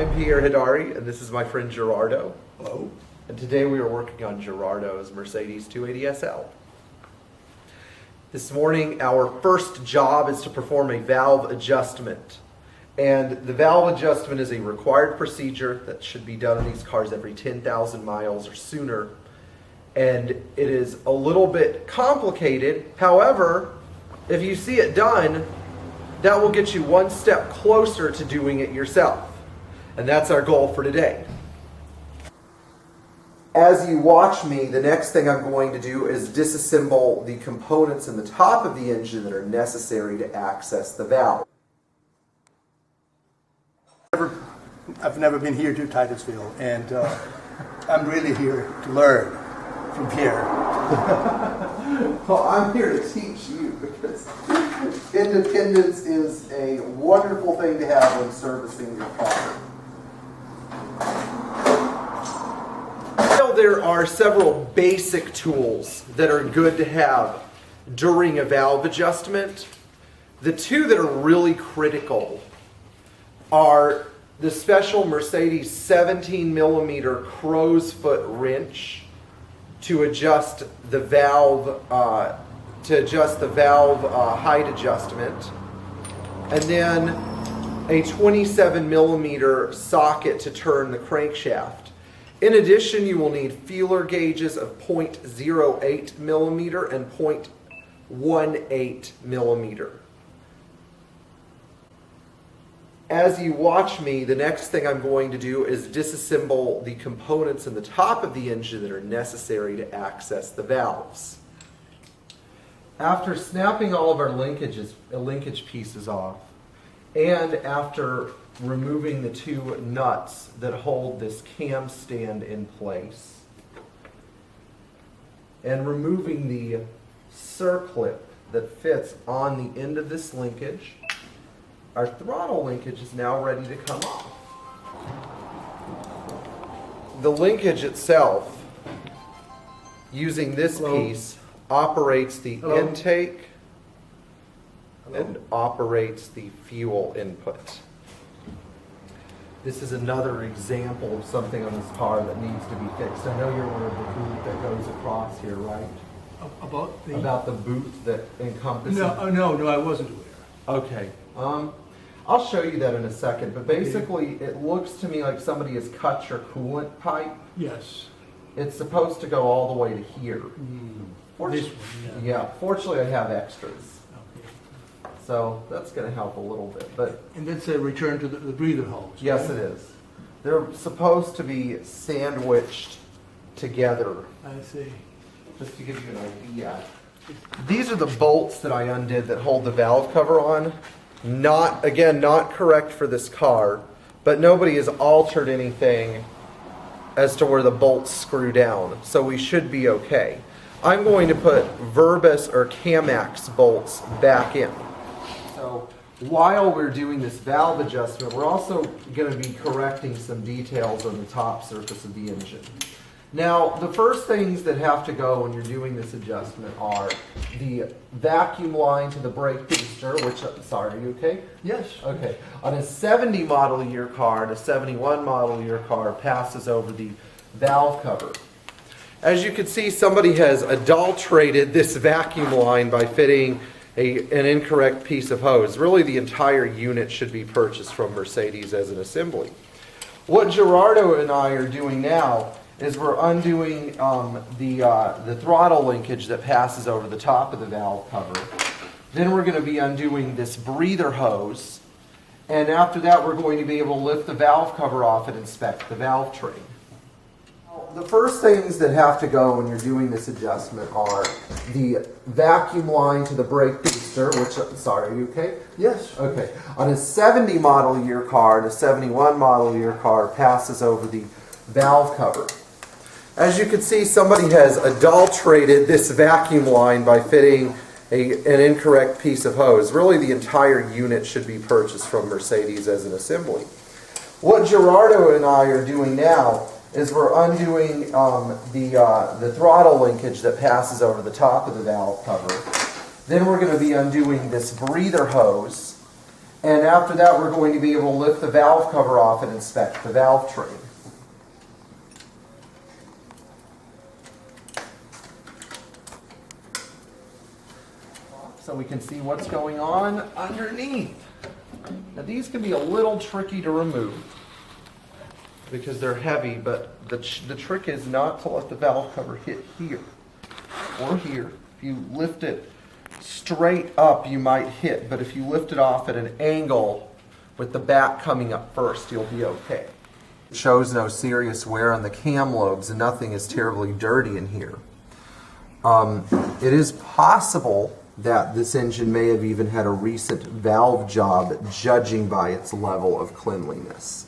I'm Pierre Hidari, and this is my friend Gerardo. Hello. And today we are working on Gerardo's Mercedes 280 SL. This morning, our first job is to perform a valve adjustment. And the valve adjustment is a required procedure that should be done in these cars every 10,000 miles or sooner. And it is a little bit complicated. However, if you see it done, that will get you one step closer to doing it yourself. And that's our goal for today. As you watch me, the next thing I'm going to do is disassemble the components in the top of the engine that are necessary to access the valve. I've never been here to Titusville, and I'm really here to learn from Pierre. Well, I'm here to teach you because independence is a wonderful thing to have when servicing your car. There are several basic tools that are good to have during a valve adjustment. The two that are really critical are the special Mercedes 17mm crow's foot wrench to adjust the valve height adjustment, and then a 27mm socket to turn the crankshaft. In addition, you will need feeler gauges of 0.08 millimeter and 0.18 millimeter. As you watch me, the next thing I'm going to do is disassemble the components in the top of the engine that are necessary to access the valves. After snapping all of our linkage pieces off, and after removing the two nuts that hold this cam stand in place, and removing the circlip that fits on the end of this linkage, our throttle linkage is now ready to come off. The linkage itself, using this piece, operates the intake and operates the fuel input. This is another example of something on this car that needs to be fixed. I know you're aware of the boot that goes across here, right? About the boot that encompasses... No, I wasn't aware. Okay. I'll show you that in a second, but basically it looks to me like somebody has cut your coolant pipe. Yes. It's supposed to go all the way to here. This one, Yeah, fortunately I have extras. Okay. So that's going to help a little bit. But And that's a return to the breather hose. yes, it is. They're supposed to be sandwiched together. I see. Just to give you an idea. These are the bolts that I undid that hold the valve cover on. Not correct for this car, but nobody has altered anything as to where the bolts screw down, so we should be okay. I'm going to put Verbus or Camax bolts back in. So while we're doing this valve adjustment, we're also going to be correcting some details on the top surface of the engine. Now, the first things that have to go when you're doing this adjustment are the vacuum line to the brake booster, which, sorry, are you okay? Yes. Okay. On a 70 model year car and a 71 model year car passes over the valve cover. As you can see, somebody has adulterated this vacuum line by fitting an incorrect piece of hose. Really, the entire unit should be purchased from Mercedes as an assembly. What Gerardo and I are doing now is we're undoing the throttle linkage that passes over the top of the valve cover. Then we're going to be undoing this breather hose. And after that, we're going to be able to lift the valve cover off and inspect the valve train. The first things that have to go when you're doing this adjustment are the vacuum line to the brake booster, which, sorry, are you okay? Yes. Okay. On a 70 model year car and a 71 model year car passes over the valve cover. As you can see, somebody has adulterated this vacuum line by fitting an incorrect piece of hose. Really, the entire unit should be purchased from Mercedes as an assembly. What Gerardo and I are doing now is we're undoing the throttle linkage that passes over the top of the valve cover. Then we're going to be undoing this breather hose. And after that, we're going to be able to lift the valve cover off and inspect the valve train. So we can see what's going on underneath. Now these can be a little tricky to remove because they're heavy, but the trick is not to let the valve cover hit here or here. If you lift it straight up, you might hit, but if you lift it off at an angle with the back coming up first, you'll be okay. It shows no serious wear on the cam lobes and nothing is terribly dirty in here. It is possible that this engine may have even had a recent valve job, judging by its level of cleanliness.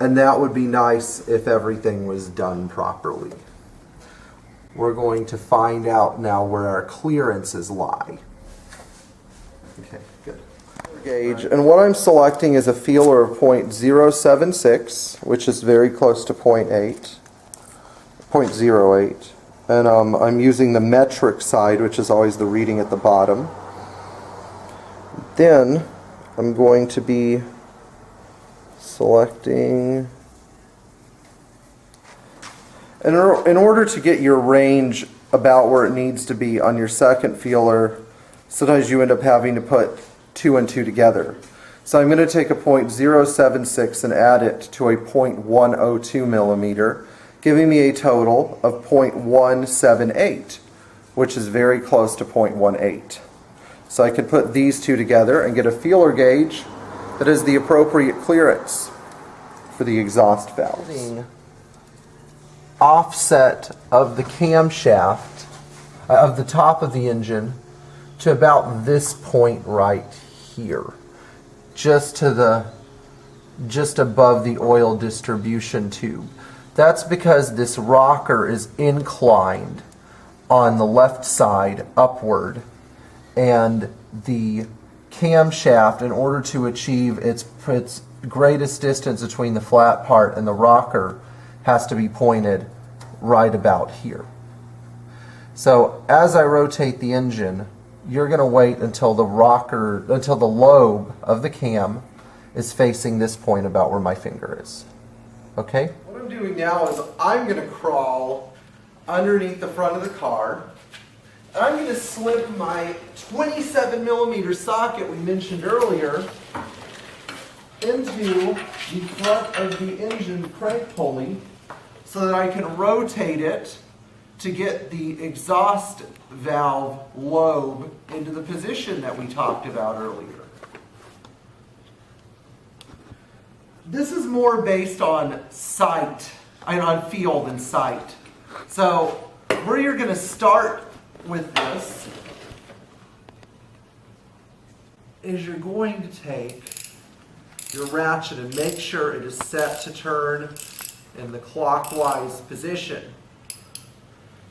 And that would be nice if everything was done properly. We're going to find out now where our clearances lie. Okay, good. Gauge, and what I'm selecting is a feeler of 0.076, which is very close to 0.08. And I'm using the metric side, which is always the reading at the bottom. Then I'm going to be selecting, in order to get your range about where it needs to be on your second feeler, sometimes you end up having to put 2 and 2 together. So I'm going to take a 0.076 and add it to a 0.102 millimeter, giving me a total of 0.178, which is very close to 0.18. So I could put these two together and get a feeler gauge that is the appropriate clearance for the exhaust valves. Offset of the camshaft, of the top of the engine, to about this point right here, just above the oil distribution tube. That's because this rocker is inclined on the left side upward, and the camshaft, in order to achieve its greatest distance between the flat part and the rocker, has to be pointed right about here. So as I rotate the engine, you're going to wait until the lobe of the cam is facing this point about where my finger is. Okay? What I'm doing now is I'm going to crawl underneath the front of the car. And I'm going to slip my 27 millimeter socket we mentioned earlier into the front of the engine crank pulley so that I can rotate it to get the exhaust valve lobe into the position that we talked about earlier. This is more based on sight, on feel than sight. So where you're going to start with this is you're going to take your ratchet and make sure it is set to turn in the clockwise position.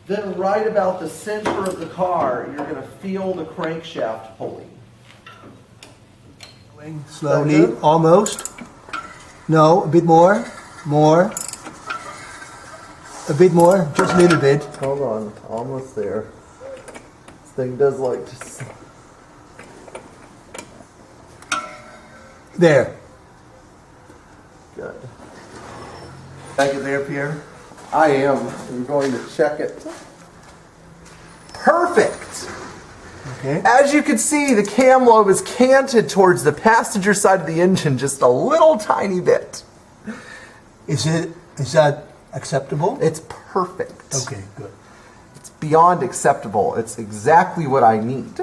Then right about the center of the car, you're going to feel the crankshaft pulley. Slowly, almost. No, a bit more. More. A bit more, just a little bit. Hold on, almost there. This thing does like to... There. Good. Back it there, Pierre? I am. I'm going to check it. Perfect! Okay. As you can see, the cam lobe is canted towards the passenger side of the engine just a little tiny bit. Is that acceptable? It's perfect. Okay, good. It's beyond acceptable. It's exactly what I need.